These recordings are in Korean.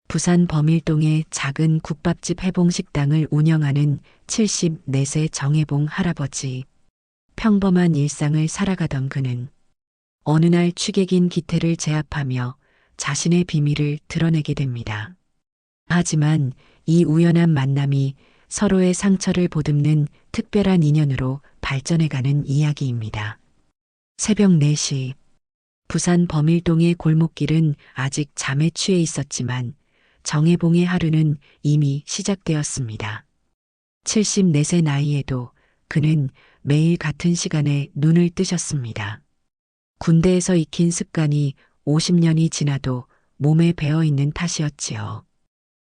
부산 범일동의 작은 국밥집 해봉식당을 운영하는 74세 정해봉 할아버지. 평범한 일상을 살아가던 그는 어느 날 취객인 기태를 제압하며 자신의 비밀을 드러내게 됩니다. 하지만 이 우연한 만남이 서로의 상처를 보듬는 특별한 인연으로 발전해가는 이야기입니다. 새벽 4시 부산 범일동의 골목길은 아직 잠에 취해 있었지만 정해봉의 하루는 이미 시작되었습니다. 74세 나이에도 그는 매일 같은 시간에 눈을 뜨셨습니다. 군대에서 익힌 습관이 50년이 지나도 몸에 배어 있는 탓이었지요.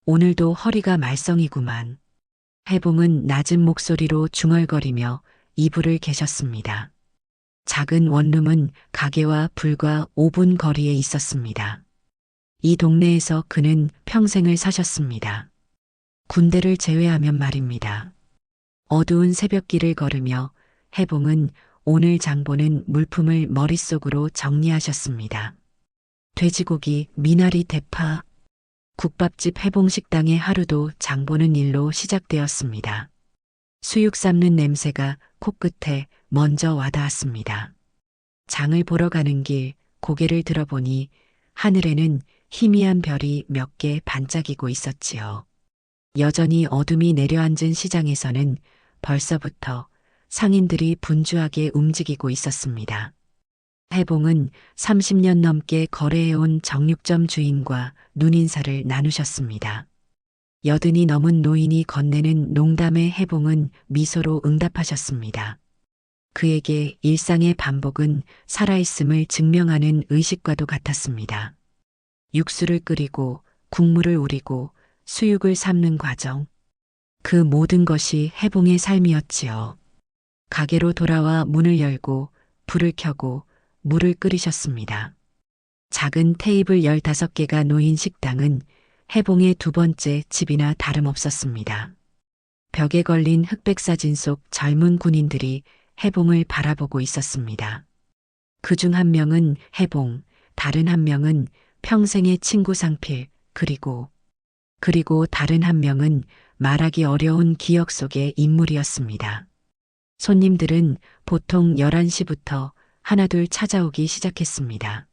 오늘도 허리가 말썽이구만. 해봉은 낮은 목소리로 중얼거리며 이불을 개셨습니다. 작은 원룸은 가게와 불과 5분 거리에 있었습니다. 이 동네에서 그는 평생을 사셨습니다. 군대를 제외하면 말입니다. 어두운 새벽길을 걸으며 해봉은 오늘 장보는 물품을 머릿속으로 정리하셨습니다. 돼지고기, 미나리, 대파, 국밥집 해봉식당의 하루도 장보는 일로 시작되었습니다. 수육 삶는 냄새가 코끝에 먼저 와닿았습니다. 장을 보러 가는 길 고개를 들어보니 하늘에는 희미한 별이 몇 개 반짝이고 있었지요. 여전히 어둠이 내려앉은 시장에서는 벌써부터 상인들이 분주하게 움직이고 있었습니다. 해봉은 30년 넘게 거래해온 정육점 주인과 눈인사를 나누셨습니다. 여든이 넘은 노인이 건네는 농담에 해봉은 미소로 응답하셨습니다. 그에게 일상의 반복은 살아있음을 증명하는 의식과도 같았습니다. 육수를 끓이고 국물을 우리고 수육을 삶는 과정. 그 모든 것이 해봉의 삶이었지요. 가게로 돌아와 문을 열고 불을 켜고 물을 끓이셨습니다. 작은 테이블 15개가 놓인 식당은 해봉의 두 번째 집이나 다름없었습니다. 벽에 걸린 흑백 사진 속 젊은 군인들이 해봉을 바라보고 있었습니다. 그중 한 명은 해봉, 다른 한 명은 평생의 친구 상필, 그리고 다른 한 명은 말하기 어려운 기억 속의 인물이었습니다. 손님들은 보통 11시부터 하나둘 찾아오기 시작했습니다.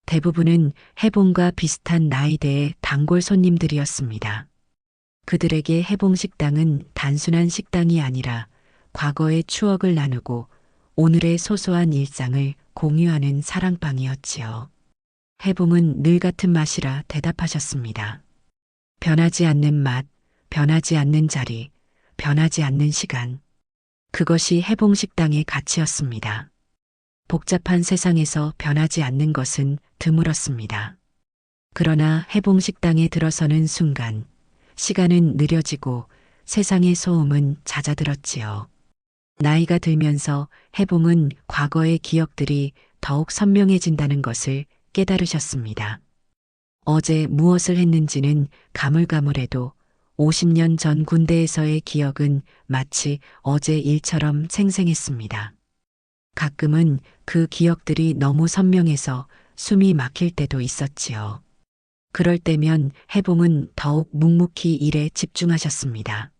대부분은 해봉과 비슷한 나이대의 단골 손님들이었습니다. 그들에게 해봉식당은 단순한 식당이 아니라 과거의 추억을 나누고 오늘의 소소한 일상을 공유하는 사랑방이었지요. 해봉은 늘 같은 맛이라 대답하셨습니다. 변하지 않는 맛, 변하지 않는 자리, 변하지 않는 시간. 그것이 해봉식당의 가치였습니다. 복잡한 세상에서 변하지 않는 것은 드물었습니다. 그러나 해봉식당에 들어서는 순간 시간은 느려지고 세상의 소음은 잦아들었지요. 나이가 들면서 해봉은 과거의 기억들이 더욱 선명해진다는 것을 깨달으셨습니다. 어제 무엇을 했는지는 가물가물해도 50년 전 군대에서의 기억은 마치 어제 일처럼 생생했습니다. 가끔은 그 기억들이 너무 선명해서 숨이 막힐 때도 있었지요. 그럴 때면 해봉은 더욱 묵묵히 일에 집중하셨습니다.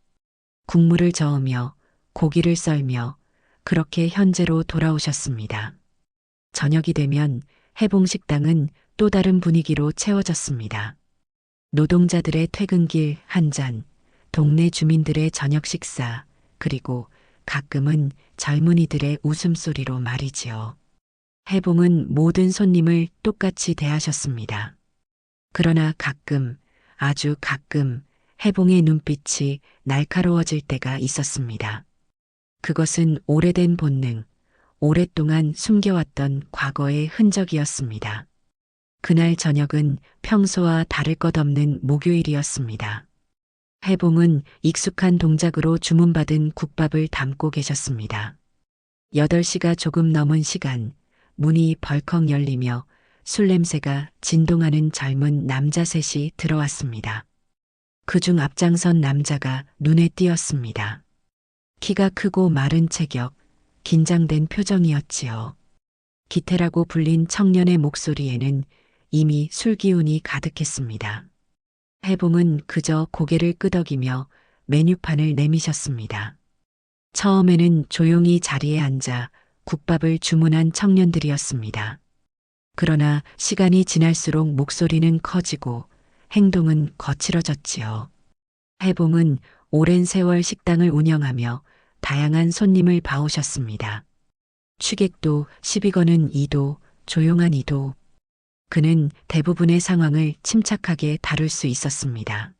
국물을 저으며 고기를 썰며 그렇게 현재로 돌아오셨습니다. 저녁이 되면 해봉식당은 또 다른 분위기로 채워졌습니다. 노동자들의 퇴근길 한 잔, 동네 주민들의 저녁 식사, 그리고 가끔은 젊은이들의 웃음소리로 말이지요. 해봉은 모든 손님을 똑같이 대하셨습니다. 그러나 가끔, 아주 가끔 해봉의 눈빛이 날카로워질 때가 있었습니다. 그것은 오래된 본능, 오랫동안 숨겨왔던 과거의 흔적이었습니다. 그날 저녁은 평소와 다를 것 없는 목요일이었습니다. 해봉은 익숙한 동작으로 주문받은 국밥을 담고 계셨습니다. 8시가 조금 넘은 시간, 문이 벌컥 열리며 술 냄새가 진동하는 젊은 남자 셋이 들어왔습니다. 그중 앞장선 남자가 눈에 띄었습니다. 키가 크고 마른 체격, 긴장된 표정이었지요. 기태라고 불린 청년의 목소리에는 이미 술 기운이 가득했습니다. 해봉은 그저 고개를 끄덕이며 메뉴판을 내미셨습니다. 처음에는 조용히 자리에 앉아 국밥을 주문한 청년들이었습니다. 그러나 시간이 지날수록 목소리는 커지고 행동은 거칠어졌지요. 해봉은 오랜 세월 식당을 운영하며 다양한 손님을 봐오셨습니다. 취객도 시비 거는 이도, 조용한 이도. 그는 대부분의 상황을 침착하게 다룰 수 있었습니다.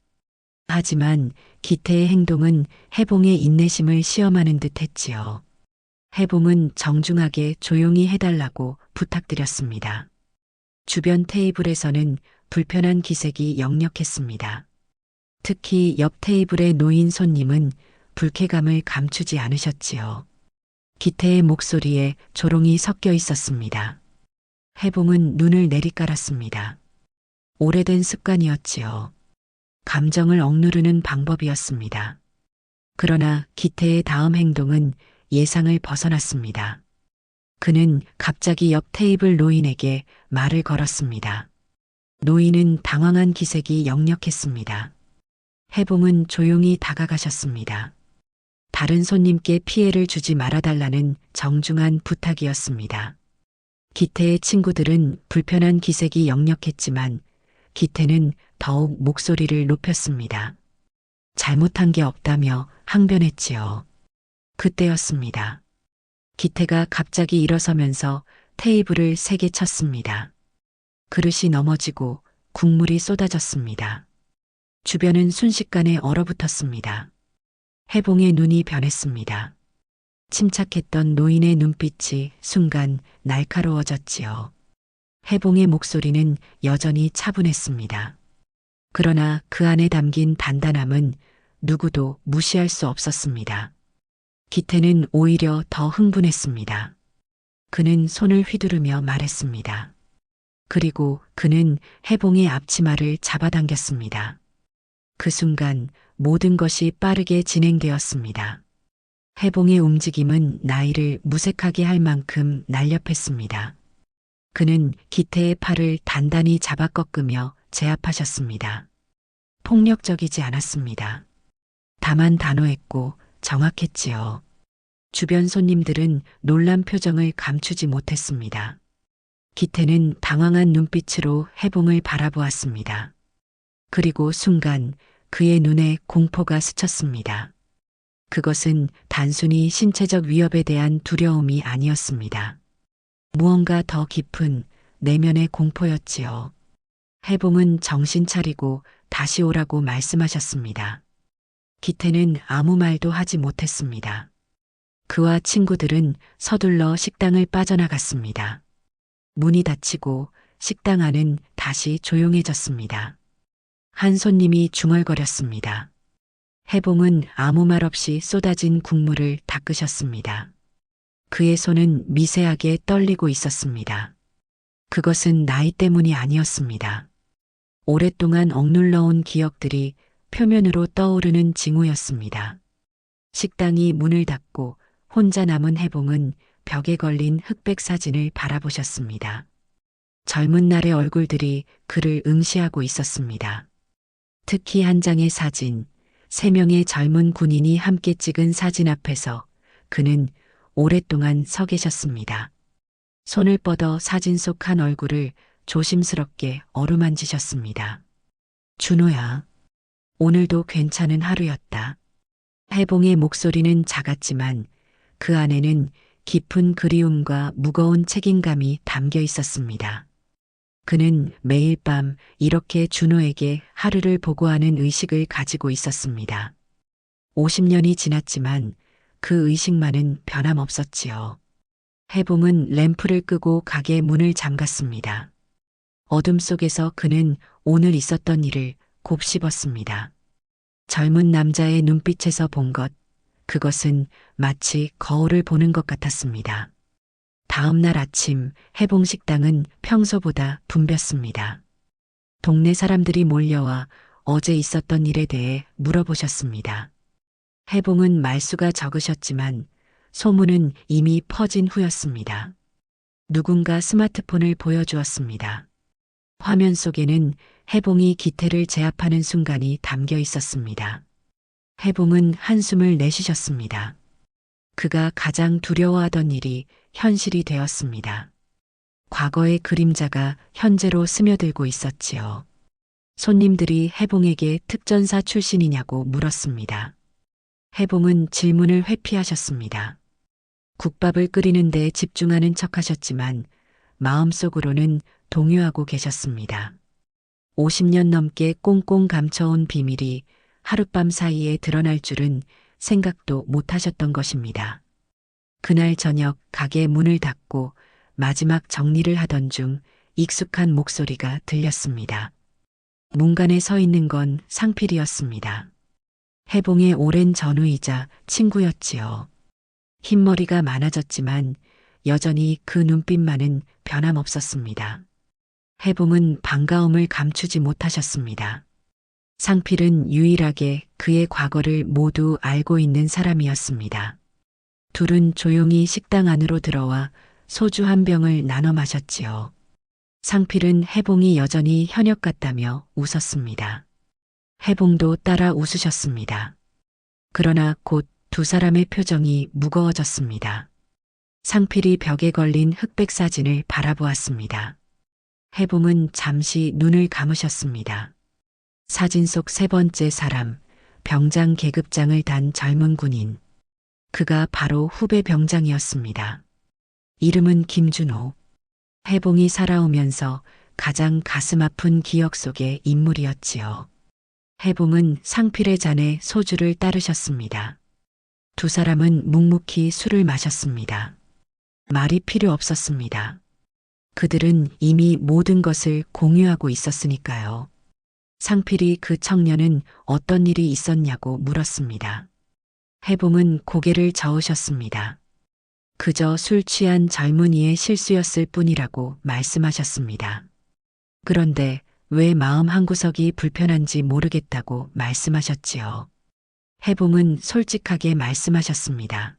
하지만 기태의 행동은 해봉의 인내심을 시험하는 듯 했지요. 해봉은 정중하게 조용히 해달라고 부탁드렸습니다. 주변 테이블에서는 불편한 기색이 역력했습니다. 특히 옆 테이블에 놓인 손님은 불쾌감을 감추지 않으셨지요. 기태의 목소리에 조롱이 섞여 있었습니다. 해봉은 눈을 내리깔았습니다. 오래된 습관이었지요. 감정을 억누르는 방법이었습니다. 그러나 기태의 다음 행동은 예상을 벗어났습니다. 그는 갑자기 옆 테이블 노인에게 말을 걸었습니다. 노인은 당황한 기색이 역력했습니다. 해봉은 조용히 다가가셨습니다. 다른 손님께 피해를 주지 말아달라는 정중한 부탁이었습니다. 기태의 친구들은 불편한 기색이 역력했지만 기태는 더욱 목소리를 높였습니다. 잘못한 게 없다며 항변했지요. 그때였습니다. 기태가 갑자기 일어서면서 테이블을 세게 쳤습니다. 그릇이 넘어지고 국물이 쏟아졌습니다. 주변은 순식간에 얼어붙었습니다. 해봉의 눈이 변했습니다. 침착했던 노인의 눈빛이 순간 날카로워졌지요. 해봉의 목소리는 여전히 차분했습니다. 그러나 그 안에 담긴 단단함은 누구도 무시할 수 없었습니다. 기태는 오히려 더 흥분했습니다. 그는 손을 휘두르며 말했습니다. 그리고 그는 해봉의 앞치마를 잡아당겼습니다. 그 순간 모든 것이 빠르게 진행되었습니다. 해봉의 움직임은 나이를 무색하게 할 만큼 날렵했습니다. 그는 기태의 팔을 단단히 잡아 꺾으며 제압하셨습니다. 폭력적이지 않았습니다. 다만 단호했고 정확했지요. 주변 손님들은 놀란 표정을 감추지 못했습니다. 기태는 당황한 눈빛으로 해봉을 바라보았습니다. 그리고 순간 그의 눈에 공포가 스쳤습니다. 그것은 단순히 신체적 위협에 대한 두려움이 아니었습니다. 무언가 더 깊은 내면의 공포였지요. 해봉은 정신 차리고 다시 오라고 말씀하셨습니다. 기태는 아무 말도 하지 못했습니다. 그와 친구들은 서둘러 식당을 빠져나갔습니다. 문이 닫히고 식당 안은 다시 조용해졌습니다. 한 손님이 중얼거렸습니다. 해봉은 아무 말 없이 쏟아진 국물을 닦으셨습니다. 그의 손은 미세하게 떨리고 있었습니다. 그것은 나이 때문이 아니었습니다. 오랫동안 억눌러온 기억들이 표면으로 떠오르는 징후였습니다. 식당이 문을 닫고 혼자 남은 해봉은 벽에 걸린 흑백 사진을 바라보셨습니다. 젊은 날의 얼굴들이 그를 응시하고 있었습니다. 특히 한 장의 사진, 3명의 젊은 군인이 함께 찍은 사진 앞에서 그는 오랫동안 서 계셨습니다. 손을 뻗어 사진 속 한 얼굴을 조심스럽게 어루만지셨습니다. 준호야, 오늘도 괜찮은 하루였다. 해봉의 목소리는 작았지만 그 안에는 깊은 그리움과 무거운 책임감이 담겨 있었습니다. 그는 매일 밤 이렇게 준호에게 하루를 보고하는 의식을 가지고 있었습니다. 50년이 지났지만 그 의식만은 변함없었지요. 해봉은 램프를 끄고 가게 문을 잠갔습니다. 어둠 속에서 그는 오늘 있었던 일을 곱씹었습니다. 젊은 남자의 눈빛에서 본 것, 그것은 마치 거울을 보는 것 같았습니다. 다음 날 아침 해봉 식당은 평소보다 붐볐습니다. 동네 사람들이 몰려와 어제 있었던 일에 대해 물어보셨습니다. 해봉은 말수가 적으셨지만 소문은 이미 퍼진 후였습니다. 누군가 스마트폰을 보여주었습니다. 화면 속에는 해봉이 기태를 제압하는 순간이 담겨 있었습니다. 해봉은 한숨을 내쉬셨습니다. 그가 가장 두려워하던 일이 현실이 되었습니다. 과거의 그림자가 현재로 스며들고 있었지요. 손님들이 해봉에게 특전사 출신이냐고 물었습니다. 해봉은 질문을 회피하셨습니다. 국밥을 끓이는 데 집중하는 척 하셨지만 마음속으로는 동요하고 계셨습니다. 50년 넘게 꽁꽁 감춰온 비밀이 하룻밤 사이에 드러날 줄은 생각도 못 하셨던 것입니다. 그날 저녁 가게 문을 닫고 마지막 정리를 하던 중 익숙한 목소리가 들렸습니다. 문간에 서 있는 건 상필이었습니다. 해봉의 오랜 전우이자 친구였지요. 흰머리가 많아졌지만 여전히 그 눈빛만은 변함없었습니다. 해봉은 반가움을 감추지 못하셨습니다. 상필은 유일하게 그의 과거를 모두 알고 있는 사람이었습니다. 둘은 조용히 식당 안으로 들어와 소주 한 병을 나눠 마셨지요. 상필은 해봉이 여전히 현역 같다며 웃었습니다. 해봉도 따라 웃으셨습니다. 그러나 곧 두 사람의 표정이 무거워졌습니다. 상필이 벽에 걸린 흑백 사진을 바라보았습니다. 해봉은 잠시 눈을 감으셨습니다. 사진 속 세 번째 사람, 병장 계급장을 단 젊은 군인. 그가 바로 후배 병장이었습니다. 이름은 김준호. 해봉이 살아오면서 가장 가슴 아픈 기억 속의 인물이었지요. 해봉은 상필의 잔에 소주를 따르셨습니다. 두 사람은 묵묵히 술을 마셨습니다. 말이 필요 없었습니다. 그들은 이미 모든 것을 공유하고 있었으니까요. 상필이 그 청년은 어떤 일이 있었냐고 물었습니다. 해봉은 고개를 저으셨습니다. 그저 술 취한 젊은이의 실수였을 뿐이라고 말씀하셨습니다. 그런데 왜 마음 한구석이 불편한지 모르겠다고 말씀하셨지요. 해봉은 솔직하게 말씀하셨습니다.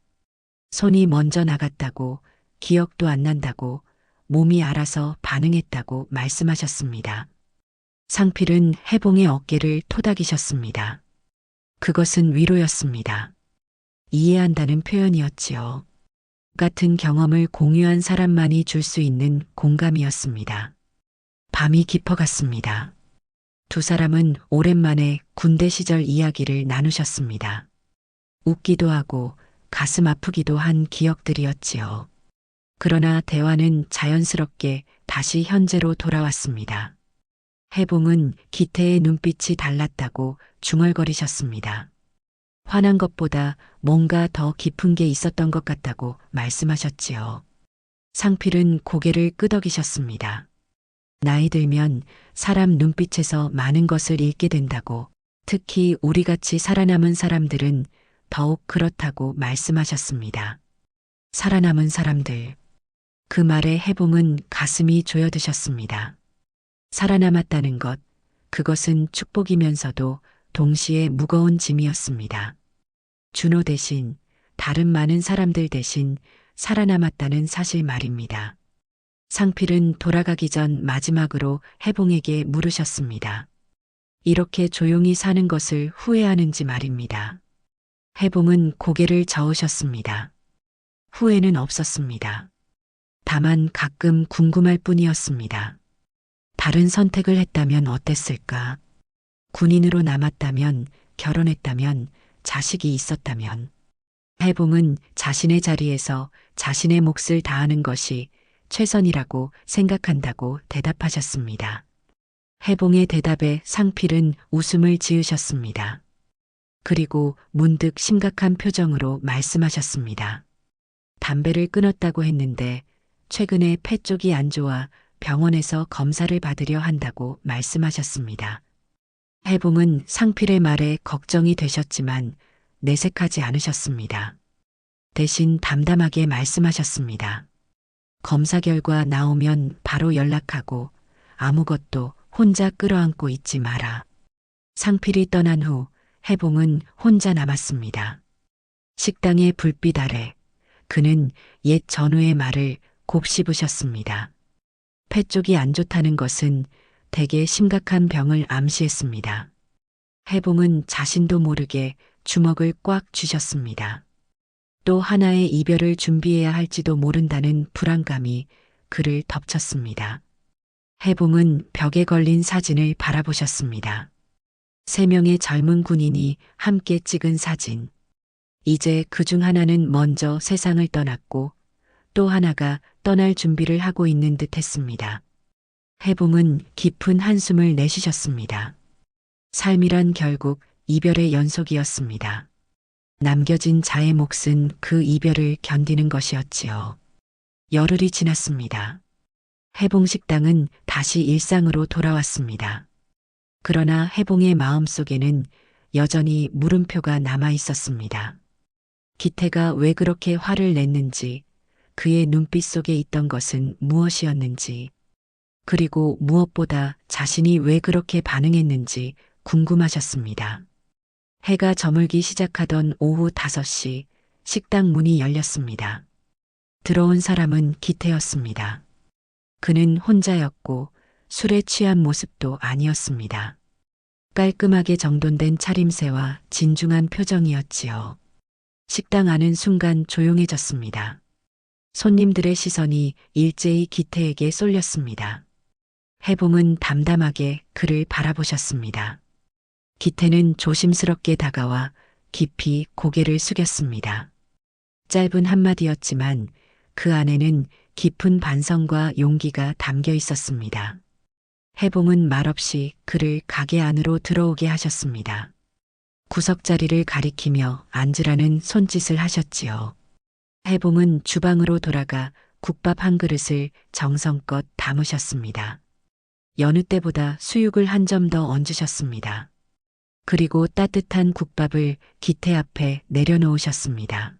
손이 먼저 나갔다고, 기억도 안 난다고, 몸이 알아서 반응했다고 말씀하셨습니다. 상필은 해봉의 어깨를 토닥이셨습니다. 그것은 위로였습니다. 이해한다는 표현이었지요. 같은 경험을 공유한 사람만이 줄 수 있는 공감이었습니다. 밤이 깊어갔습니다. 두 사람은 오랜만에 군대 시절 이야기를 나누셨습니다. 웃기도 하고 가슴 아프기도 한 기억들이었지요. 그러나 대화는 자연스럽게 다시 현재로 돌아왔습니다. 해봉은 기태의 눈빛이 달랐다고 중얼거리셨습니다. 화난 것보다 뭔가 더 깊은 게 있었던 것 같다고 말씀하셨지요. 상필은 고개를 끄덕이셨습니다. 나이 들면 사람 눈빛에서 많은 것을 읽게 된다고, 특히 우리같이 살아남은 사람들은 더욱 그렇다고 말씀하셨습니다. 살아남은 사람들. 그 말에 해봉은 가슴이 조여드셨습니다. 살아남았다는 것, 그것은 축복이면서도 동시에 무거운 짐이었습니다. 준호 대신, 다른 많은 사람들 대신 살아남았다는 사실 말입니다. 상필은 돌아가기 전 마지막으로 해봉에게 물으셨습니다. 이렇게 조용히 사는 것을 후회하는지 말입니다. 해봉은 고개를 저으셨습니다. 후회는 없었습니다. 다만 가끔 궁금할 뿐이었습니다. 다른 선택을 했다면 어땠을까? 군인으로 남았다면, 결혼했다면, 자식이 있었다면. 해봉은 자신의 자리에서 자신의 몫을 다하는 것이 최선이라고 생각한다고 대답하셨습니다. 해봉의 대답에 상필은 웃음을 지으셨습니다. 그리고 문득 심각한 표정으로 말씀하셨습니다. 담배를 끊었다고 했는데 최근에 폐 쪽이 안 좋아 병원에서 검사를 받으려 한다고 말씀하셨습니다. 해봉은 상필의 말에 걱정이 되셨지만 내색하지 않으셨습니다. 대신 담담하게 말씀하셨습니다. 검사 결과 나오면 바로 연락하고 아무것도 혼자 끌어안고 있지 마라. 상필이 떠난 후 해봉은 혼자 남았습니다. 식당의 불빛 아래 그는 옛 전우의 말을 곱씹으셨습니다. 폐 쪽이 안 좋다는 것은 되게 심각한 병을 암시했습니다. 해봉은 자신도 모르게 주먹을 꽉 쥐셨습니다. 또 하나의 이별을 준비해야 할지도 모른다는 불안감이 그를 덮쳤습니다. 해봉은 벽에 걸린 사진을 바라보셨습니다. 3명의 젊은 군인이 함께 찍은 사진. 이제 그중 하나는 먼저 세상을 떠났고 또 하나가 떠날 준비를 하고 있는 듯 했습니다. 해봉은 깊은 한숨을 내쉬셨습니다. 삶이란 결국 이별의 연속이었습니다. 남겨진 자의 몫은 그 이별을 견디는 것이었지요. 열흘이 지났습니다. 해봉 식당은 다시 일상으로 돌아왔습니다. 그러나 해봉의 마음속에는 여전히 물음표가 남아 있었습니다. 기태가 왜 그렇게 화를 냈는지, 그의 눈빛 속에 있던 것은 무엇이었는지, 그리고 무엇보다 자신이 왜 그렇게 반응했는지 궁금하셨습니다. 해가 저물기 시작하던 오후 5시 식당 문이 열렸습니다. 들어온 사람은 기태였습니다. 그는 혼자였고 술에 취한 모습도 아니었습니다. 깔끔하게 정돈된 차림새와 진중한 표정이었지요. 식당 안은 순간 조용해졌습니다. 손님들의 시선이 일제히 기태에게 쏠렸습니다. 해봉은 담담하게 그를 바라보셨습니다. 기태는 조심스럽게 다가와 깊이 고개를 숙였습니다. 짧은 한마디였지만 그 안에는 깊은 반성과 용기가 담겨 있었습니다. 해봉은 말없이 그를 가게 안으로 들어오게 하셨습니다. 구석자리를 가리키며 앉으라는 손짓을 하셨지요. 해봉은 주방으로 돌아가 국밥 한 그릇을 정성껏 담으셨습니다. 여느 때보다 수육을 한 점 더 얹으셨습니다. 그리고 따뜻한 국밥을 기태 앞에 내려놓으셨습니다.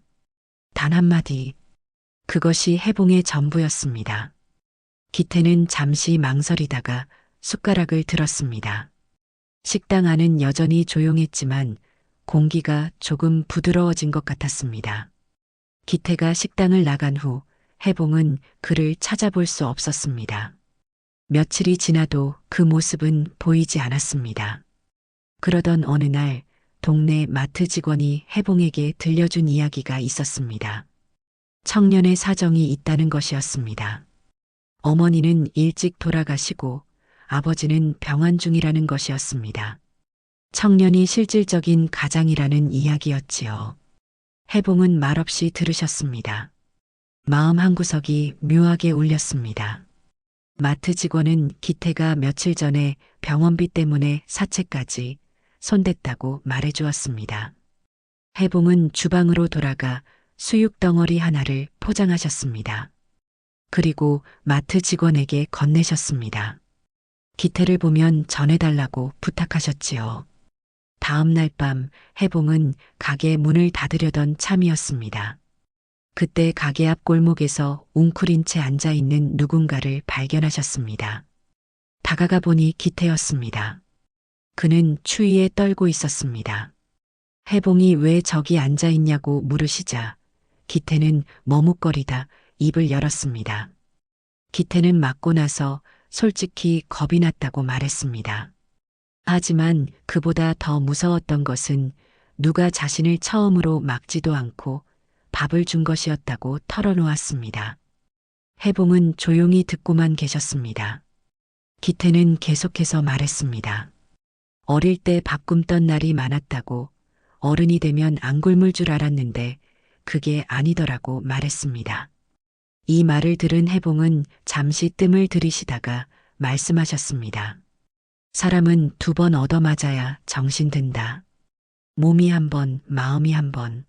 단 한마디, 그것이 해봉의 전부였습니다. 기태는 잠시 망설이다가 숟가락을 들었습니다. 식당 안은 여전히 조용했지만 공기가 조금 부드러워진 것 같았습니다. 기태가 식당을 나간 후 해봉은 그를 찾아볼 수 없었습니다. 며칠이 지나도 그 모습은 보이지 않았습니다. 그러던 어느 날 동네 마트 직원이 해봉에게 들려준 이야기가 있었습니다. 청년의 사정이 있다는 것이었습니다. 어머니는 일찍 돌아가시고 아버지는 병환 중이라는 것이었습니다. 청년이 실질적인 가장이라는 이야기였지요. 해봉은 말없이 들으셨습니다. 마음 한구석이 묘하게 울렸습니다. 마트 직원은 기태가 며칠 전에 병원비 때문에 사채까지 손댔다고 말해주었습니다. 해봉은 주방으로 돌아가 수육 덩어리 하나를 포장하셨습니다. 그리고 마트 직원에게 건네셨습니다. 기태를 보면 전해달라고 부탁하셨지요. 다음 날 밤 해봉은 가게 문을 닫으려던 참이었습니다. 그때 가게 앞 골목에서 웅크린 채 앉아있는 누군가를 발견하셨습니다. 다가가 보니 기태였습니다. 그는 추위에 떨고 있었습니다. 해봉이 왜 저기 앉아있냐고 물으시자 기태는 머뭇거리다 입을 열었습니다. 기태는 맞고 나서 솔직히 겁이 났다고 말했습니다. 하지만 그보다 더 무서웠던 것은 누가 자신을 처음으로 막지도 않고 밥을 준 것이었다고 털어놓았습니다. 해봉은 조용히 듣고만 계셨습니다. 기태는 계속해서 말했습니다. 어릴 때 밥 굶던 날이 많았다고, 어른이 되면 안 굶을 줄 알았는데 그게 아니더라고 말했습니다. 이 말을 들은 해봉은 잠시 뜸을 들이시다가 말씀하셨습니다. 사람은 2번 얻어맞아야 정신 든다. 몸이 한 번, 마음이 한 번.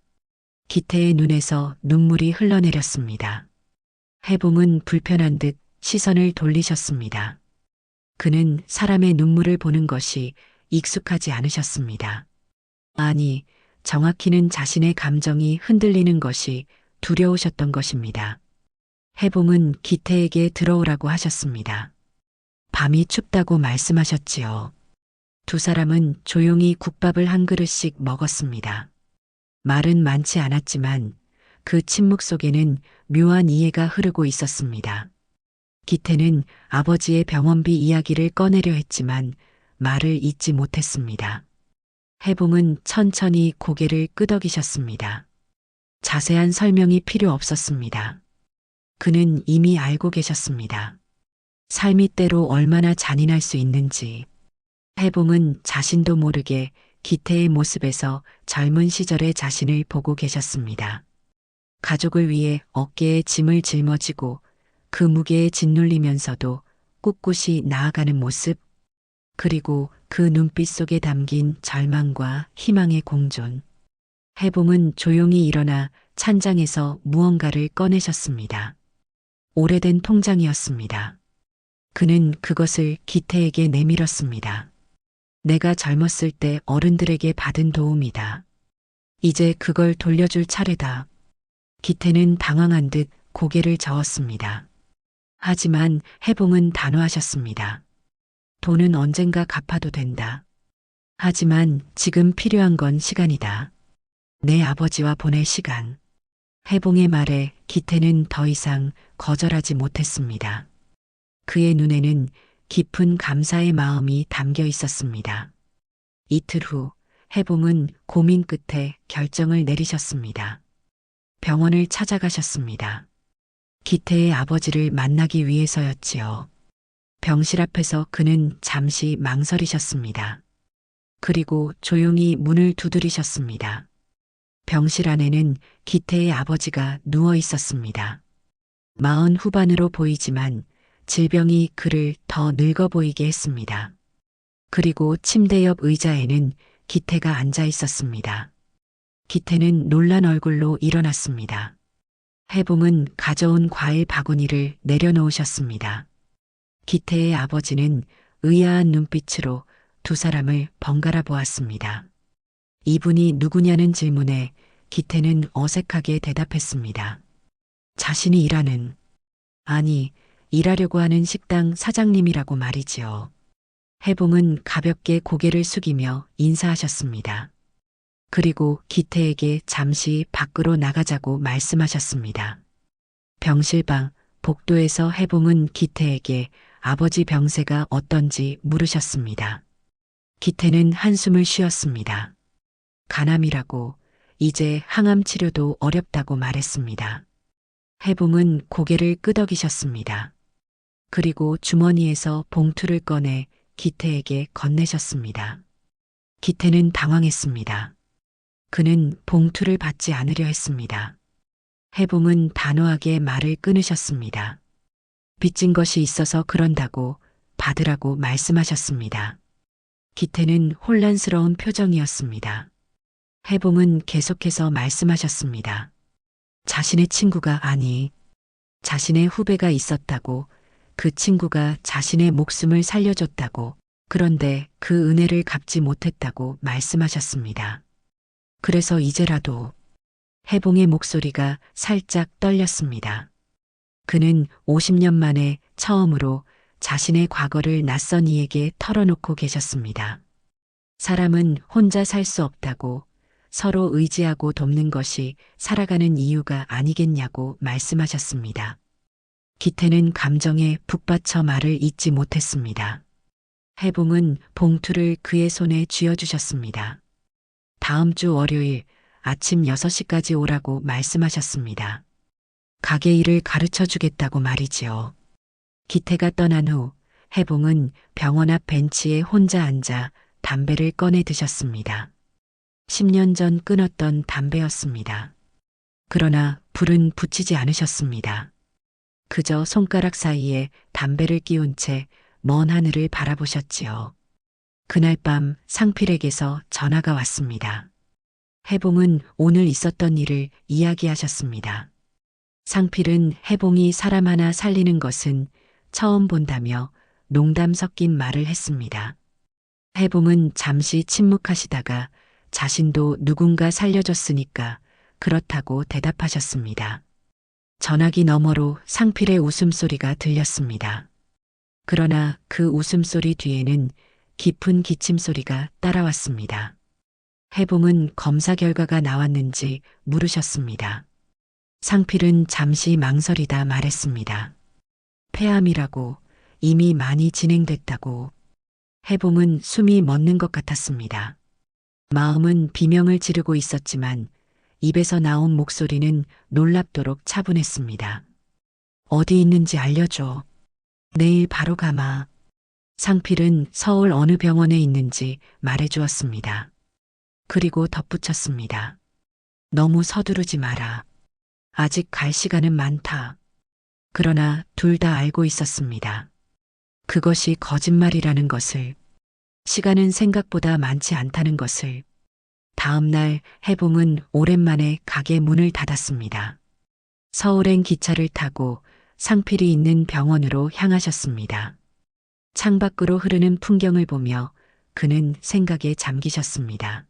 기태의 눈에서 눈물이 흘러내렸습니다. 해봉은 불편한 듯 시선을 돌리셨습니다. 그는 사람의 눈물을 보는 것이 익숙하지 않으셨습니다. 아니, 정확히는 자신의 감정이 흔들리는 것이 두려우셨던 것입니다. 해봉은 기태에게 들어오라고 하셨습니다. 밤이 춥다고 말씀하셨지요. 2 사람은 조용히 국밥을 한 그릇씩 먹었습니다. 말은 많지 않았지만 그 침묵 속에는 묘한 이해가 흐르고 있었습니다. 기태는 아버지의 병원비 이야기를 꺼내려 했지만 말을 잇지 못했습니다. 해봉은 천천히 고개를 끄덕이셨습니다. 자세한 설명이 필요 없었습니다. 그는 이미 알고 계셨습니다. 삶이 때로 얼마나 잔인할 수 있는지. 해봉은 자신도 모르게 기태의 모습에서 젊은 시절의 자신을 보고 계셨습니다. 가족을 위해 어깨에 짐을 짊어지고 그 무게에 짓눌리면서도 꿋꿋이 나아가는 모습, 그리고 그 눈빛 속에 담긴 절망과 희망의 공존. 해봉은 조용히 일어나 찬장에서 무언가를 꺼내셨습니다. 오래된 통장이었습니다. 그는 그것을 기태에게 내밀었습니다. 내가 젊었을 때 어른들에게 받은 도움이다. 이제 그걸 돌려줄 차례다. 기태는 당황한 듯 고개를 저었습니다. 하지만 해봉은 단호하셨습니다. 돈은 언젠가 갚아도 된다. 하지만 지금 필요한 건 시간이다. 내 아버지와 보낼 시간. 해봉의 말에 기태는 더 이상 거절하지 못했습니다. 그의 눈에는 깊은 감사의 마음이 담겨 있었습니다. 이틀 후 해봉은 고민 끝에 결정을 내리셨습니다. 병원을 찾아가셨습니다. 기태의 아버지를 만나기 위해서였지요. 병실 앞에서 그는 잠시 망설이셨습니다. 그리고 조용히 문을 두드리셨습니다. 병실 안에는 기태의 아버지가 누워 있었습니다. 40 후반으로 보이지만 질병이 그를 더 늙어 보이게 했습니다. 그리고 침대 옆 의자에는 기태가 앉아 있었습니다. 기태는 놀란 얼굴로 일어났습니다. 해봉은 가져온 과일 바구니를 내려놓으셨습니다. 기태의 아버지는 의아한 눈빛으로 두 사람을 번갈아 보았습니다. 이분이 누구냐는 질문에 기태는 어색하게 대답했습니다. 자신이 일하는, 아니, 일하려고 하는 식당 사장님이라고 말이지요. 해봉은 가볍게 고개를 숙이며 인사하셨습니다. 그리고 기태에게 잠시 밖으로 나가자고 말씀하셨습니다. 병실방 복도에서 해봉은 기태에게 아버지 병세가 어떤지 물으셨습니다. 기태는 한숨을 쉬었습니다. 간암이라고, 이제 항암 치료도 어렵다고 말했습니다. 해봉은 고개를 끄덕이셨습니다. 그리고 주머니에서 봉투를 꺼내 기태에게 건네셨습니다. 기태는 당황했습니다. 그는 봉투를 받지 않으려 했습니다. 해봉은 단호하게 말을 끊으셨습니다. 빚진 것이 있어서 그런다고 받으라고 말씀하셨습니다. 기태는 혼란스러운 표정이었습니다. 해봉은 계속해서 말씀하셨습니다. 자신의 친구가 아니, 자신의 후배가 있었다고, 그 친구가 자신의 목숨을 살려줬다고, 그런데 그 은혜를 갚지 못했다고 말씀하셨습니다. 그래서 이제라도. 해봉의 목소리가 살짝 떨렸습니다. 그는 50년 만에 처음으로 자신의 과거를 낯선 이에게 털어놓고 계셨습니다. 사람은 혼자 살 수 없다고, 서로 의지하고 돕는 것이 살아가는 이유가 아니겠냐고 말씀하셨습니다. 기태는 감정에 북받쳐 말을 잇지 못했습니다. 해봉은 봉투를 그의 손에 쥐어주셨습니다. 다음 주 월요일 아침 6시까지 오라고 말씀하셨습니다. 가게 일을 가르쳐 주겠다고 말이지요. 기태가 떠난 후 해봉은 병원 앞 벤치에 혼자 앉아 담배를 꺼내 드셨습니다. 10년 전 끊었던 담배였습니다. 그러나 불은 붙이지 않으셨습니다. 그저 손가락 사이에 담배를 끼운 채 먼 하늘을 바라보셨지요. 그날 밤 상필에게서 전화가 왔습니다. 해봉은 오늘 있었던 일을 이야기하셨습니다. 상필은 해봉이 사람 하나 살리는 것은 처음 본다며 농담 섞인 말을 했습니다. 해봉은 잠시 침묵하시다가 자신도 누군가 살려줬으니까 그렇다고 대답하셨습니다. 전화기 너머로 상필의 웃음소리가 들렸습니다. 그러나 그 웃음소리 뒤에는 깊은 기침소리가 따라왔습니다. 해봉은 검사 결과가 나왔는지 물으셨습니다. 상필은 잠시 망설이다 말했습니다. 폐암이라고, 이미 많이 진행됐다고. 해봉은 숨이 멎는 것 같았습니다. 마음은 비명을 지르고 있었지만 입에서 나온 목소리는 놀랍도록 차분했습니다. 어디 있는지 알려줘. 내일 바로 가마. 상필은 서울 어느 병원에 있는지 말해주었습니다. 그리고 덧붙였습니다. 너무 서두르지 마라. 아직 갈 시간은 많다. 그러나 둘 다 알고 있었습니다. 그것이 거짓말이라는 것을, 시간은 생각보다 많지 않다는 것을. 다음 날 해봉은 오랜만에 가게 문을 닫았습니다. 서울행 기차를 타고 상필이 있는 병원으로 향하셨습니다. 창밖으로 흐르는 풍경을 보며 그는 생각에 잠기셨습니다.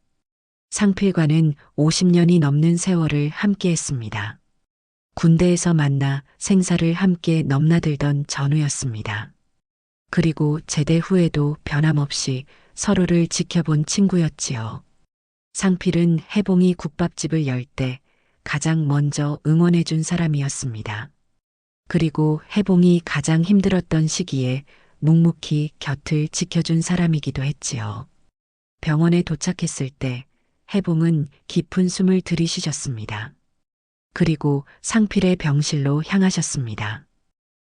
상필과는 50년이 넘는 세월을 함께했습니다. 군대에서 만나 생사를 함께 넘나들던 전우였습니다. 그리고 제대 후에도 변함없이 서로를 지켜본 친구였지요. 상필은 해봉이 국밥집을 열 때 가장 먼저 응원해준 사람이었습니다. 그리고 해봉이 가장 힘들었던 시기에 묵묵히 곁을 지켜준 사람이기도 했지요. 병원에 도착했을 때 해봉은 깊은 숨을 들이쉬셨습니다. 그리고 상필의 병실로 향하셨습니다.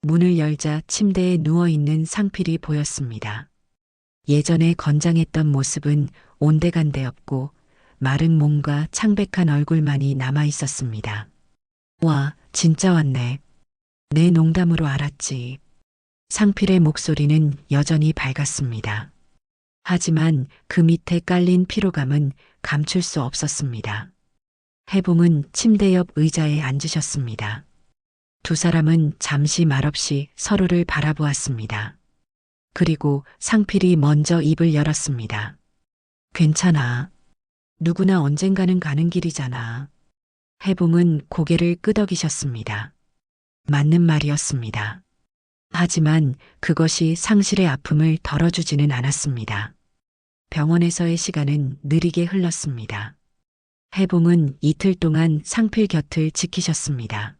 문을 열자 침대에 누워있는 상필이 보였습니다. 예전에 건장했던 모습은 온데간데 없고 마른 몸과 창백한 얼굴만이 남아 있었습니다. 와, 진짜 왔네. 내 농담으로 알았지. 상필의 목소리는 여전히 밝았습니다. 하지만 그 밑에 깔린 피로감은 감출 수 없었습니다. 해봉은 침대 옆 의자에 앉으셨습니다. 두 사람은 잠시 말없이 서로를 바라보았습니다. 그리고 상필이 먼저 입을 열었습니다. 괜찮아. 누구나 언젠가는 가는 길이잖아. 해봉은 고개를 끄덕이셨습니다. 맞는 말이었습니다. 하지만 그것이 상실의 아픔을 덜어주지는 않았습니다. 병원에서의 시간은 느리게 흘렀습니다. 해봉은 이틀 동안 상필 곁을 지키셨습니다.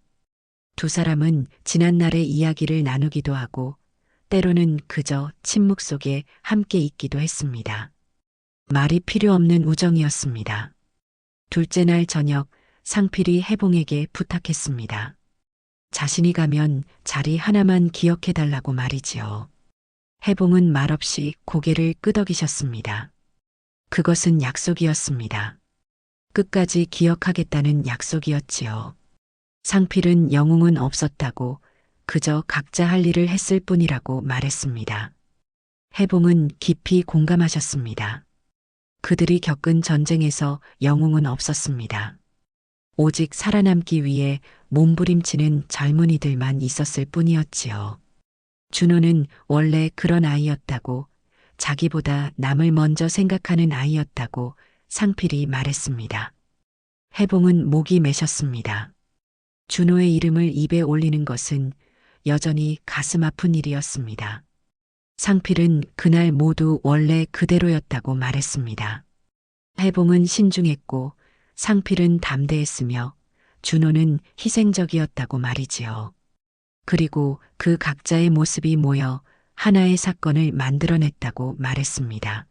두 사람은 지난날의 이야기를 나누기도 하고 때로는 그저 침묵 속에 함께 있기도 했습니다. 말이 필요 없는 우정이었습니다. 둘째 날 저녁 상필이 해봉에게 부탁했습니다. 자신이 가면 자리 하나만 기억해달라고 말이지요. 해봉은 말없이 고개를 끄덕이셨습니다. 그것은 약속이었습니다. 끝까지 기억하겠다는 약속이었지요. 상필은 영웅은 없었다고 그저 각자 할 일을 했을 뿐이라고 말했습니다. 해봉은 깊이 공감하셨습니다. 그들이 겪은 전쟁에서 영웅은 없었습니다. 오직 살아남기 위해 몸부림치는 젊은이들만 있었을 뿐이었지요. 준호는 원래 그런 아이였다고, 자기보다 남을 먼저 생각하는 아이였다고 상필이 말했습니다. 해봉은 목이 메셨습니다. 준호의 이름을 입에 올리는 것은 여전히 가슴 아픈 일이었습니다. 상필은 그날 모두 원래 그대로였다고 말했습니다. 해봉은 신중했고 상필은 담대했으며 준호는 희생적이었다고 말이지요. 그리고 그 각자의 모습이 모여 하나의 사건을 만들어냈다고 말했습니다.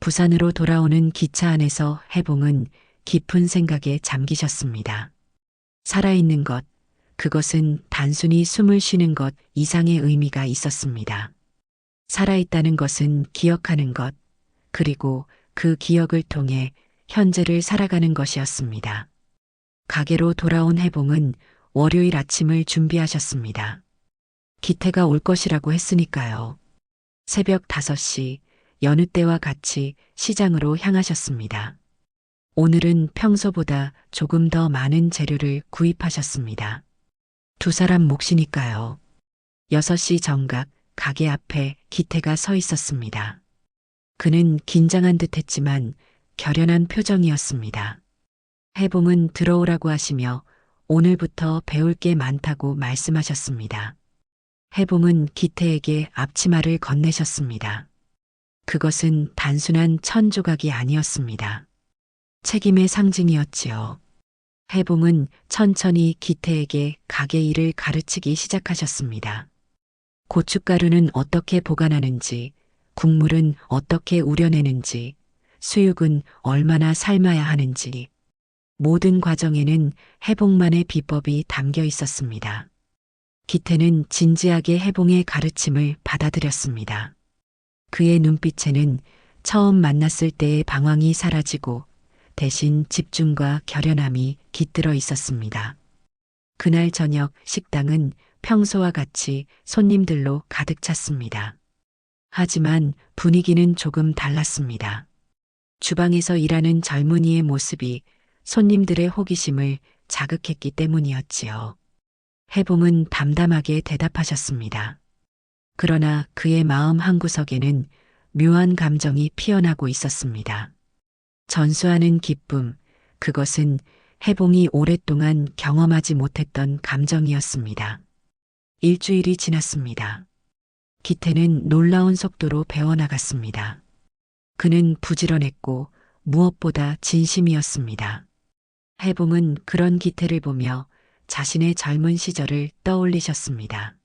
부산으로 돌아오는 기차 안에서 해봉은 깊은 생각에 잠기셨습니다. 살아있는 것, 그것은 단순히 숨을 쉬는 것 이상의 의미가 있었습니다. 살아있다는 것은 기억하는 것, 그리고 그 기억을 통해 현재를 살아가는 것이었습니다. 가게로 돌아온 해봉은 월요일 아침을 준비하셨습니다. 기태가 올 것이라고 했으니까요. 새벽 5시 여느 때와 같이 시장으로 향하셨습니다. 오늘은 평소보다 조금 더 많은 재료를 구입하셨습니다. 두 사람 몫이니까요. 6시 정각 가게 앞에 기태가 서 있었습니다. 그는 긴장한 듯 했지만 결연한 표정이었습니다. 해봉은 들어오라고 하시며 오늘부터 배울 게 많다고 말씀하셨습니다. 해봉은 기태에게 앞치마를 건네셨습니다. 그것은 단순한 천조각이 아니었습니다. 책임의 상징이었지요. 해봉은 천천히 기태에게 가게 일을 가르치기 시작하셨습니다. 고춧가루는 어떻게 보관하는지, 국물은 어떻게 우려내는지, 수육은 얼마나 삶아야 하는지, 모든 과정에는 해봉만의 비법이 담겨 있었습니다. 기태는 진지하게 해봉의 가르침을 받아들였습니다. 그의 눈빛에는 처음 만났을 때의 방황이 사라지고 대신 집중과 결연함이 깃들어 있었습니다. 그날 저녁 식당은 평소와 같이 손님들로 가득 찼습니다. 하지만 분위기는 조금 달랐습니다. 주방에서 일하는 젊은이의 모습이 손님들의 호기심을 자극했기 때문이었지요. 해봉은 담담하게 대답하셨습니다. 그러나 그의 마음 한구석에는 묘한 감정이 피어나고 있었습니다. 전수하는 기쁨, 그것은 해봉이 오랫동안 경험하지 못했던 감정이었습니다. 일주일이 지났습니다. 기태는 놀라운 속도로 배워나갔습니다. 그는 부지런했고 무엇보다 진심이었습니다. 해봉은 그런 기태를 보며 자신의 젊은 시절을 떠올리셨습니다.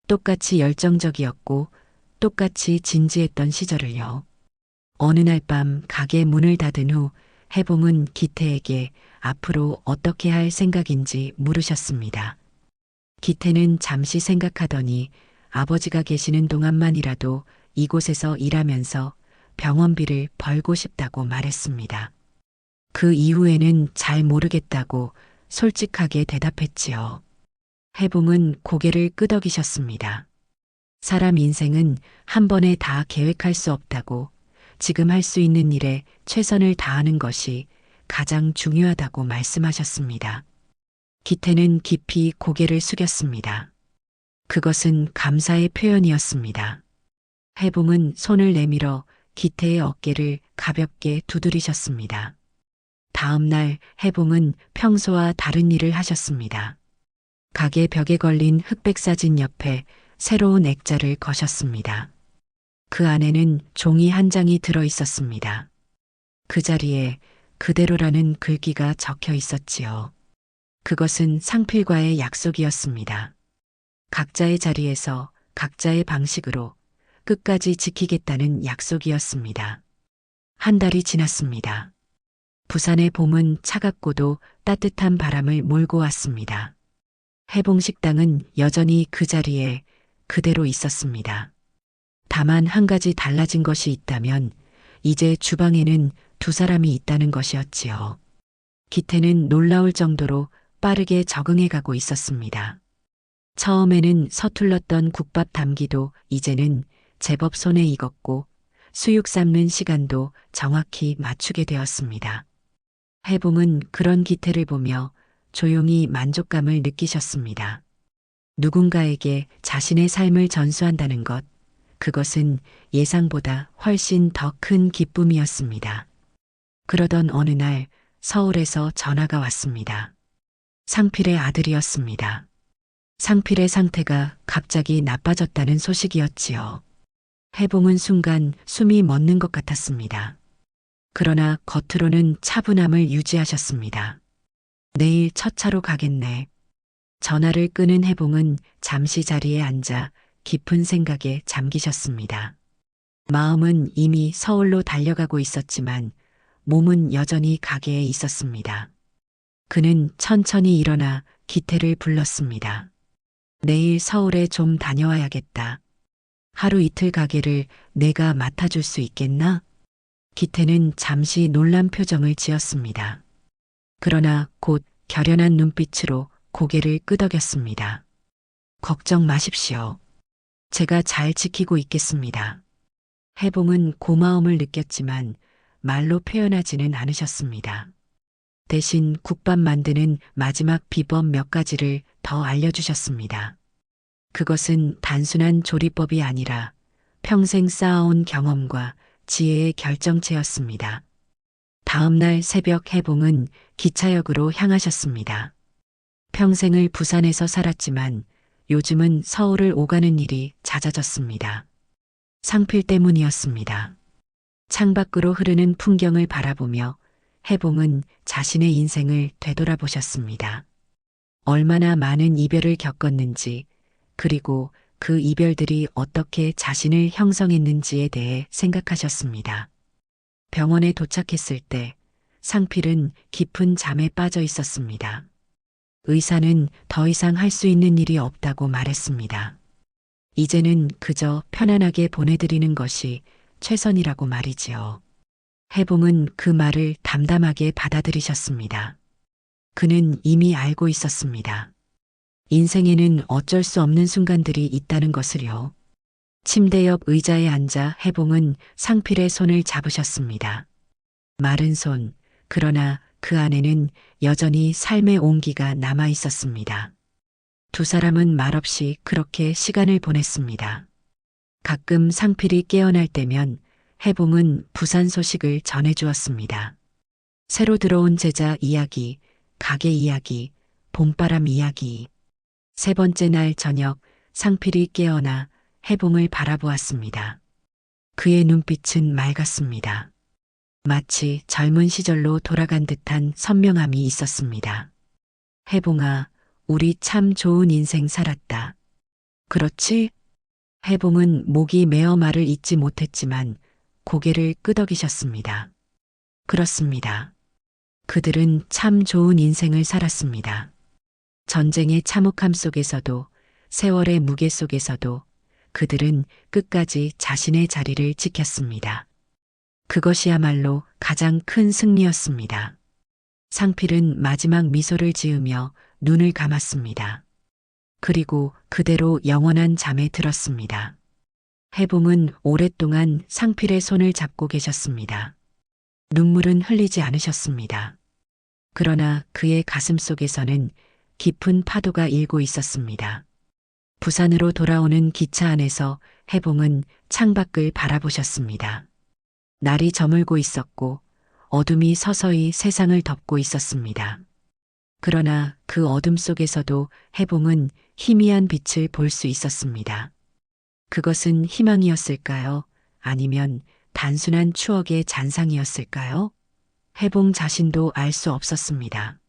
똑같이 열정적이었고 똑같이 진지했던 시절을요. 어느 날 밤 가게 문을 닫은 후 해봉은 기태에게 앞으로 어떻게 할 생각인지 물으셨습니다. 기태는 잠시 생각하더니 아버지가 계시는 동안만이라도 이곳에서 일하면서 병원비를 벌고 싶다고 말했습니다. 그 이후에는 잘 모르겠다고 솔직하게 대답했지요. 해봉은 고개를 끄덕이셨습니다. 사람 인생은 한 번에 다 계획할 수 없다고, 지금 할 수 있는 일에 최선을 다하는 것이 가장 중요하다고 말씀하셨습니다. 기태는 깊이 고개를 숙였습니다. 그것은 감사의 표현이었습니다. 해봉은 손을 내밀어 기태의 어깨를 가볍게 두드리셨습니다. 다음 날 해봉은 평소와 다른 일을 하셨습니다. 가게 벽에 걸린 흑백 사진 옆에 새로운 액자를 거셨습니다. 그 안에는 종이 한 장이 들어 있었습니다. 그 자리에 그대로라는 글귀가 적혀 있었지요. 그것은 상필과의 약속이었습니다. 각자의 자리에서 각자의 방식으로 끝까지 지키겠다는 약속이었습니다. 한 달이 지났습니다. 부산의 봄은 차갑고도 따뜻한 바람을 몰고 왔습니다. 해봉식당은 여전히 그 자리에 그대로 있었습니다. 다만 한 가지 달라진 것이 있다면 이제 주방에는 두 사람이 있다는 것이었지요. 기태는 놀라울 정도로 빠르게 적응해 가고 있었습니다. 처음에는 서툴렀던 국밥 담기도 이제는 제법 손에 익었고 수육 삶는 시간도 정확히 맞추게 되었습니다. 해봉은 그런 기태를 보며 조용히 만족감을 느끼셨습니다. 누군가에게 자신의 삶을 전수한다는 것, 그것은 예상보다 훨씬 더 큰 기쁨이었습니다. 그러던 어느 날 서울에서 전화가 왔습니다. 상필의 아들이었습니다. 상필의 상태가 갑자기 나빠졌다는 소식이었지요. 해봉은 순간 숨이 멎는 것 같았습니다. 그러나 겉으로는 차분함을 유지하셨습니다. 내일 첫 차로 가겠네. 전화를 끊은 해봉은 잠시 자리에 앉아 깊은 생각에 잠기셨습니다. 마음은 이미 서울로 달려가고 있었지만 몸은 여전히 가게에 있었습니다. 그는 천천히 일어나 기태를 불렀습니다. 내일 서울에 좀 다녀와야겠다. 하루 이틀 가게를 내가 맡아줄 수 있겠나? 기태는 잠시 놀란 표정을 지었습니다. 그러나 곧 결연한 눈빛으로 고개를 끄덕였습니다. 걱정 마십시오. 제가 잘 지키고 있겠습니다. 해봉은 고마움을 느꼈지만 말로 표현하지는 않으셨습니다. 대신 국밥 만드는 마지막 비법 몇 가지를 더 알려주셨습니다. 그것은 단순한 조리법이 아니라 평생 쌓아온 경험과 지혜의 결정체였습니다. 다음 날 새벽 해봉은 기차역으로 향하셨습니다. 평생을 부산에서 살았지만 요즘은 서울을 오가는 일이 잦아졌습니다. 상필 때문이었습니다. 창밖으로 흐르는 풍경을 바라보며 해봉은 자신의 인생을 되돌아보셨습니다. 얼마나 많은 이별을 겪었는지, 그리고 그 이별들이 어떻게 자신을 형성했는지에 대해 생각하셨습니다. 병원에 도착했을 때 상필은 깊은 잠에 빠져 있었습니다. 의사는 더 이상 할 수 있는 일이 없다고 말했습니다. 이제는 그저 편안하게 보내드리는 것이 최선이라고 말이지요. 해봉은 그 말을 담담하게 받아들이셨습니다. 그는 이미 알고 있었습니다. 인생에는 어쩔 수 없는 순간들이 있다는 것을요. 침대 옆 의자에 앉아 해봉은 상필의 손을 잡으셨습니다. 마른 손, 그러나 그 안에는 여전히 삶의 온기가 남아 있었습니다. 두 사람은 말없이 그렇게 시간을 보냈습니다. 가끔 상필이 깨어날 때면 해봉은 부산 소식을 전해주었습니다. 새로 들어온 제자 이야기, 가게 이야기, 봄바람 이야기. 세 번째 날 저녁 상필이 깨어나 해봉을 바라보았습니다. 그의 눈빛은 맑았습니다. 마치 젊은 시절로 돌아간 듯한 선명함이 있었습니다. 해봉아, 우리 참 좋은 인생 살았다. 그렇지? 해봉은 목이 메어 말을 잇지 못했지만 고개를 끄덕이셨습니다. 그렇습니다. 그들은 참 좋은 인생을 살았습니다. 전쟁의 참혹함 속에서도 세월의 무게 속에서도 그들은 끝까지 자신의 자리를 지켰습니다. 그것이야말로 가장 큰 승리였습니다. 상필은 마지막 미소를 지으며 눈을 감았습니다. 그리고 그대로 영원한 잠에 들었습니다. 해봉은 오랫동안 상필의 손을 잡고 계셨습니다. 눈물은 흘리지 않으셨습니다. 그러나 그의 가슴 속에서는 깊은 파도가 일고 있었습니다. 부산으로 돌아오는 기차 안에서 해봉은 창밖을 바라보셨습니다. 날이 저물고 있었고 어둠이 서서히 세상을 덮고 있었습니다. 그러나 그 어둠 속에서도 해봉은 희미한 빛을 볼 수 있었습니다. 그것은 희망이었을까요? 아니면 단순한 추억의 잔상이었을까요? 해봉 자신도 알 수 없었습니다.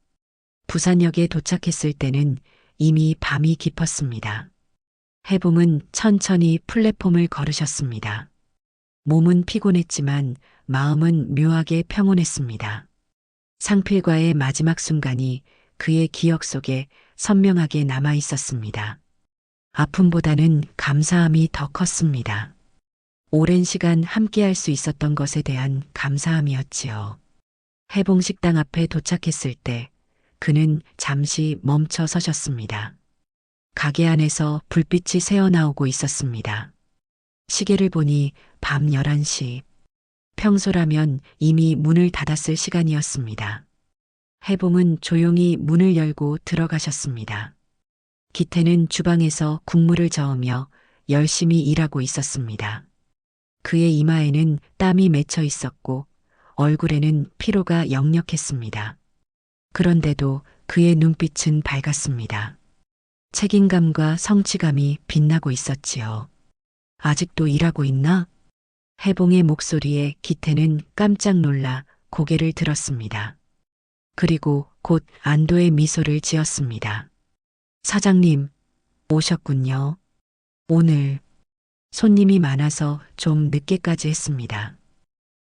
부산역에 도착했을 때는 이미 밤이 깊었습니다. 해봉은 천천히 플랫폼을 걸으셨습니다. 몸은 피곤했지만 마음은 묘하게 평온했습니다. 상필과의 마지막 순간이 그의 기억 속에 선명하게 남아 있었습니다. 아픔보다는 감사함이 더 컸습니다. 오랜 시간 함께할 수 있었던 것에 대한 감사함이었지요. 해봉 식당 앞에 도착했을 때 그는 잠시 멈춰 서셨습니다. 가게 안에서 불빛이 새어나오고 있었습니다. 시계를 보니 밤 11시. 평소라면 이미 문을 닫았을 시간이었습니다. 해봉은 조용히 문을 열고 들어가셨습니다. 기태는 주방에서 국물을 저으며 열심히 일하고 있었습니다. 그의 이마에는 땀이 맺혀 있었고 얼굴에는 피로가 역력했습니다. 그런데도 그의 눈빛은 밝았습니다. 책임감과 성취감이 빛나고 있었지요. 아직도 일하고 있나? 해봉의 목소리에 기태는 깜짝 놀라 고개를 들었습니다. 그리고 곧 안도의 미소를 지었습니다. 사장님, 오셨군요. 오늘 손님이 많아서 좀 늦게까지 했습니다.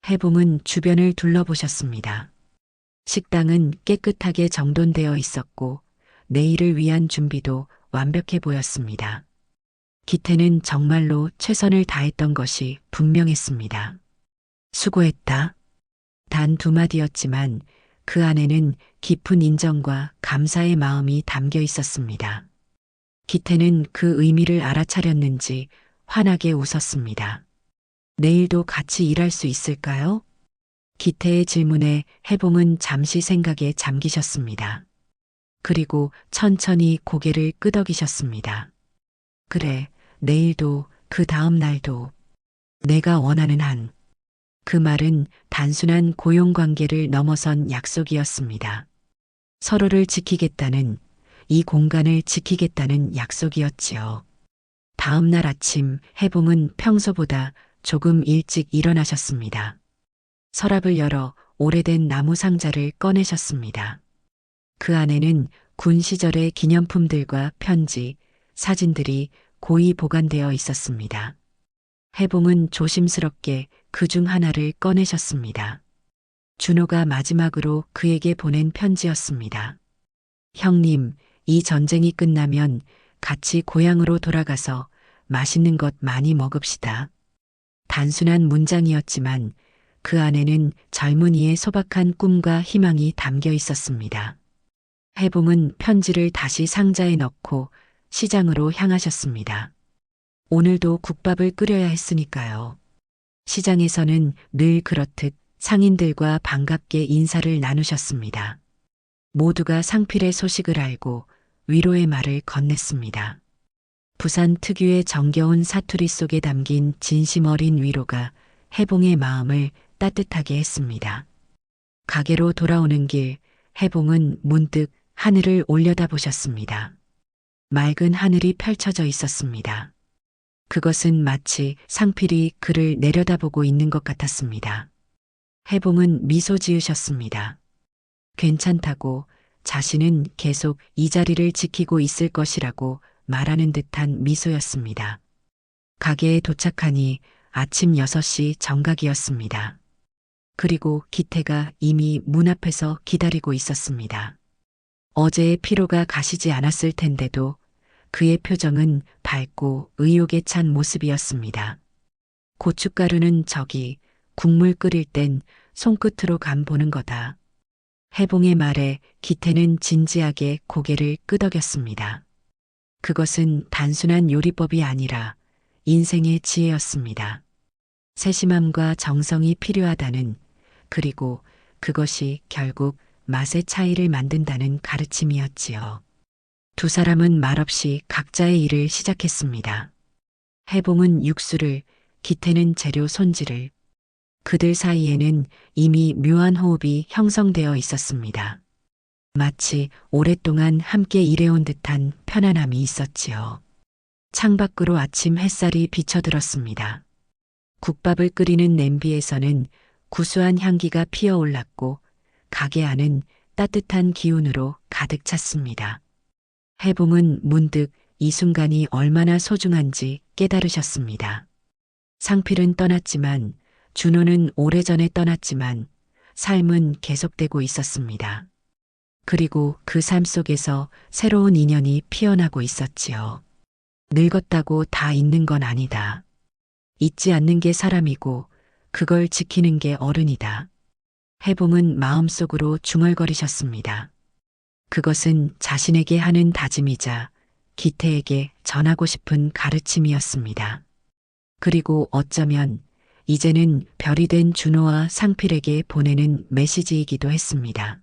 해봉은 주변을 둘러보셨습니다. 식당은 깨끗하게 정돈되어 있었고 내일을 위한 준비도 완벽해 보였습니다. 기태는 정말로 최선을 다했던 것이 분명했습니다. 수고했다. 단 두 마디였지만 그 안에는 깊은 인정과 감사의 마음이 담겨 있었습니다. 기태는 그 의미를 알아차렸는지 환하게 웃었습니다. 내일도 같이 일할 수 있을까요? 기태의 질문에 해봉은 잠시 생각에 잠기셨습니다. 그리고 천천히 고개를 끄덕이셨습니다. 그래, 내일도 그 다음 날도 내가 원하는 한. 그 말은 단순한 고용관계를 넘어선 약속이었습니다. 서로를 지키겠다는, 이 공간을 지키겠다는 약속이었지요. 다음 날 아침 해봉은 평소보다 조금 일찍 일어나셨습니다. 서랍을 열어 오래된 나무 상자를 꺼내셨습니다. 그 안에는 군 시절의 기념품들과 편지, 사진들이 고이 보관되어 있었습니다. 해봉은 조심스럽게 그 중 하나를 꺼내셨습니다. 준호가 마지막으로 그에게 보낸 편지였습니다. 형님, 이 전쟁이 끝나면 같이 고향으로 돌아가서 맛있는 것 많이 먹읍시다. 단순한 문장이었지만 그 안에는 젊은이의 소박한 꿈과 희망이 담겨 있었습니다. 해봉은 편지를 다시 상자에 넣고 시장으로 향하셨습니다. 오늘도 국밥을 끓여야 했으니까요. 시장에서는 늘 그렇듯 상인들과 반갑게 인사를 나누셨습니다. 모두가 상필의 소식을 알고 위로의 말을 건넸습니다. 부산 특유의 정겨운 사투리 속에 담긴 진심 어린 위로가 해봉의 마음을 따뜻하게 했습니다. 가게로 돌아오는 길, 해봉은 문득 하늘을 올려다보셨습니다. 맑은 하늘이 펼쳐져 있었습니다. 그것은 마치 상필이 그를 내려다보고 있는 것 같았습니다. 해봉은 미소 지으셨습니다. 괜찮다고, 자신은 계속 이 자리를 지키고 있을 것이라고 말하는 듯한 미소였습니다. 가게에 도착하니 아침 6시 정각이었습니다. 그리고 기태가 이미 문 앞에서 기다리고 있었습니다. 어제의 피로가 가시지 않았을 텐데도 그의 표정은 밝고 의욕에 찬 모습이었습니다. 고춧가루는 저기, 국물 끓일 땐 손끝으로 간 보는 거다. 해봉의 말에 기태는 진지하게 고개를 끄덕였습니다. 그것은 단순한 요리법이 아니라 인생의 지혜였습니다. 세심함과 정성이 필요하다는, 그리고 그것이 결국 맛의 차이를 만든다는 가르침이었지요. 두 사람은 말없이 각자의 일을 시작했습니다. 해봉은 육수를, 기태는 재료 손질을. 그들 사이에는 이미 묘한 호흡이 형성되어 있었습니다. 마치 오랫동안 함께 일해온 듯한 편안함이 있었지요. 창밖으로 아침 햇살이 비쳐들었습니다. 국밥을 끓이는 냄비에서는 구수한 향기가 피어올랐고 가게 안은 따뜻한 기운으로 가득 찼습니다. 해봉은 문득 이 순간이 얼마나 소중한지 깨달으셨습니다. 상필은 떠났지만, 준호는 오래전에 떠났지만 삶은 계속되고 있었습니다. 그리고 그 삶 속에서 새로운 인연이 피어나고 있었지요. 늙었다고 다 잊는 건 아니다. 잊지 않는 게 사람이고 그걸 지키는 게 어른이다. 해봉은 마음속으로 중얼거리셨습니다. 그것은 자신에게 하는 다짐이자 기태에게 전하고 싶은 가르침이었습니다. 그리고 어쩌면 이제는 별이 된 준호와 상필에게 보내는 메시지이기도 했습니다.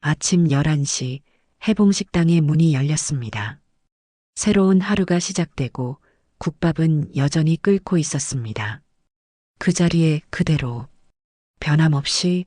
아침 11시 해봉식당의 문이 열렸습니다. 새로운 하루가 시작되고 국밥은 여전히 끓고 있었습니다. 그 자리에 그대로 변함없이